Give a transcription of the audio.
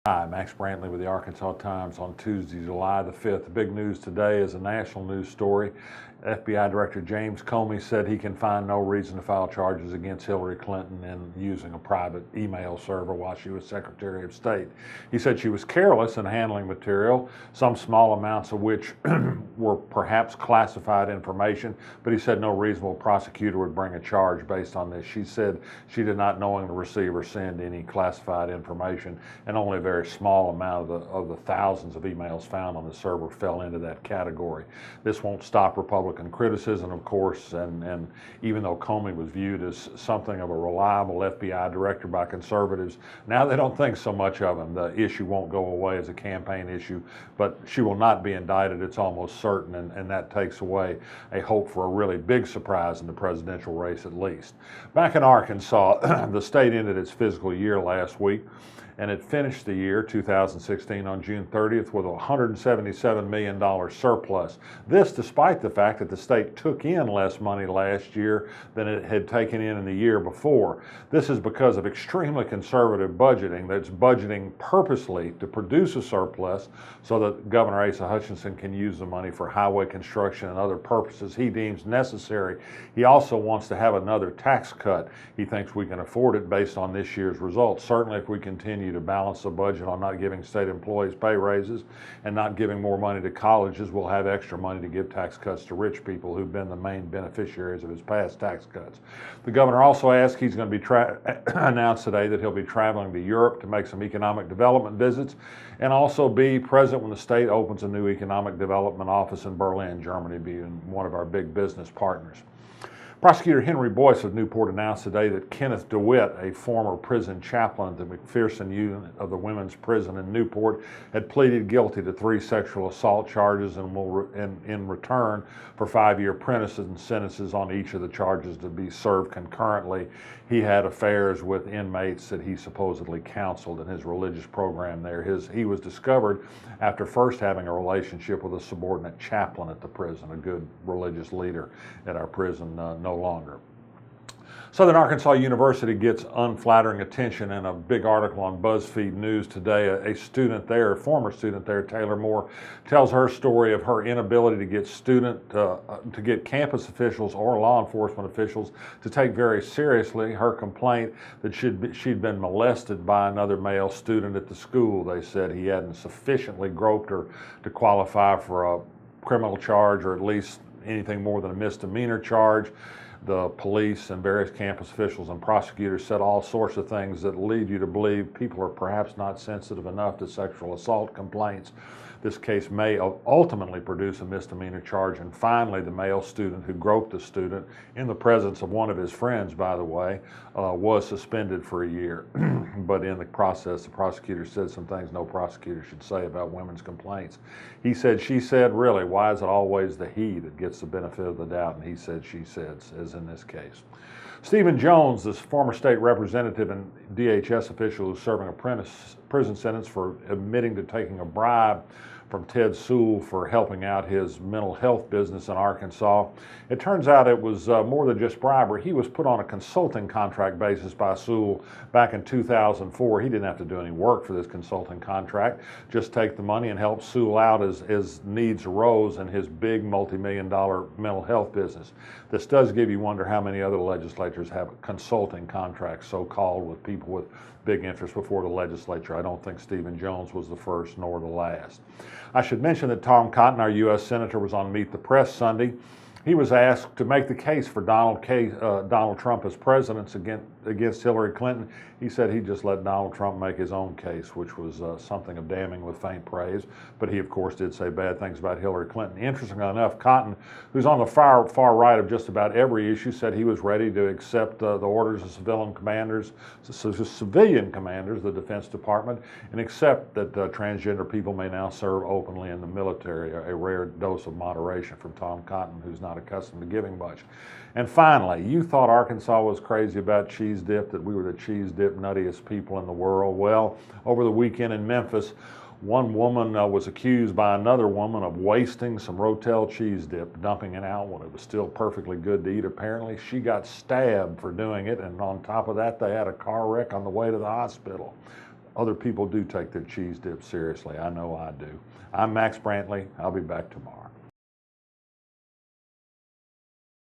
Hi, Max Brantley with the Arkansas Times on Tuesday, July the 5th. The big news today is a national news story. FBI Director James Comey said he can find no reason to file charges against Hillary Clinton in using a private email server while she was Secretary of State. He said she was careless in handling material, some small amounts of which were perhaps classified information, but he said no reasonable prosecutor would bring a charge based on this. She said she did not knowingly receive or send any classified information, and only a very small amount of the thousands of emails found on the server fell into that category. This won't stop Republican criticism, of course, and even though Comey was viewed as something of a reliable FBI director by conservatives, now they don't think so much of him. The issue won't go away as a campaign issue, but she will not be indicted, it's almost certain, and that takes away a hope for a really big surprise in the presidential race at least. Back in Arkansas, the state ended its fiscal year last week, and it finished the year 2016 on June 30th with a $177 million surplus. This despite the fact that the state took in less money last year than it had taken in the year before. This is because of extremely conservative budgeting that's budgeting purposely to produce a surplus so that Governor Asa Hutchinson can use the money for highway construction and other purposes he deems necessary. He also wants to have another tax cut. He thinks we can afford it based on this year's results. Certainly if we continue to balance the budget on not giving state employees pay raises and not giving more money to colleges, we'll have extra money to give tax cuts to rich people who've been the main beneficiaries of his past tax cuts. The governor also asked, he's going to be announced today that he'll be traveling to Europe to make some economic development visits and also be present when the state opens a new economic development office in Berlin, Germany, being one of our big business partners. Prosecutor Henry Boyce of Newport announced today that Kenneth DeWitt, a former prison chaplain at the McPherson unit of the women's prison in Newport, had pleaded guilty to 3 sexual assault charges and will, in return for 5-year prison sentences on each of the charges to be served concurrently. He had affairs with inmates that he supposedly counseled in his religious program there. He was discovered after first having a relationship with a subordinate chaplain at the prison, a good religious leader at our prison no longer. Southern Arkansas University gets unflattering attention in a big article on BuzzFeed News today. A student there, a former student there, Taylor Moore, tells her story of her inability to get campus officials or law enforcement officials to take very seriously her complaint that she'd been molested by another male student at the school. They said he hadn't sufficiently groped her to qualify for a criminal charge or at least anything more than a misdemeanor charge. The police and various campus officials and prosecutors said all sorts of things that lead you to believe people are perhaps not sensitive enough to sexual assault complaints. This case may ultimately produce a misdemeanor charge. And finally, the male student who groped the student in the presence of one of his friends, by the way, was suspended for a year. But in the process, the prosecutor said some things no prosecutor should say about women's complaints. He said, she said, really, why is it always the he that gets the benefit of the doubt? And he said, she said, as in this case. Stephen Jones, this former state representative and DHS official who's serving a prison sentence for admitting to taking a bribe from Ted Sewell for helping out his mental health business in Arkansas. It turns out it was more than just bribery. He was put on a consulting contract basis by Sewell back in 2004. He didn't have to do any work for this consulting contract, just take the money and help Sewell out as needs arose in his big multi-million-dollar mental health business. This does give you wonder how many other legislatures have consulting contracts, so-called, with people with big interest before the legislature. I don't think Stephen Jones was the first nor the last. I should mention that Tom Cotton, our U.S. Senator, was on Meet the Press Sunday. He was asked to make the case for Donald Trump as president against Hillary Clinton. He said he'd just let Donald Trump make his own case, which was something of damning with faint praise. But he, of course, did say bad things about Hillary Clinton. Interestingly enough, Cotton, who's on the far right of just about every issue, said he was ready to accept the orders of civilian commanders, the Defense Department, and accept that transgender people may now serve openly in the military, a rare dose of moderation from Tom Cotton, who's not accustomed to giving much. And finally, you thought Arkansas was crazy about cheese dip, that we were the cheese dip nuttiest people in the world. Well, over the weekend in Memphis, one woman was accused by another woman of wasting some Rotel cheese dip, dumping it out when it was still perfectly good to eat. Apparently, she got stabbed for doing it, and on top of that, they had a car wreck on the way to the hospital. other people do take their cheese dip seriously. I know I do. I'm Max Brantley. I'll be back tomorrow.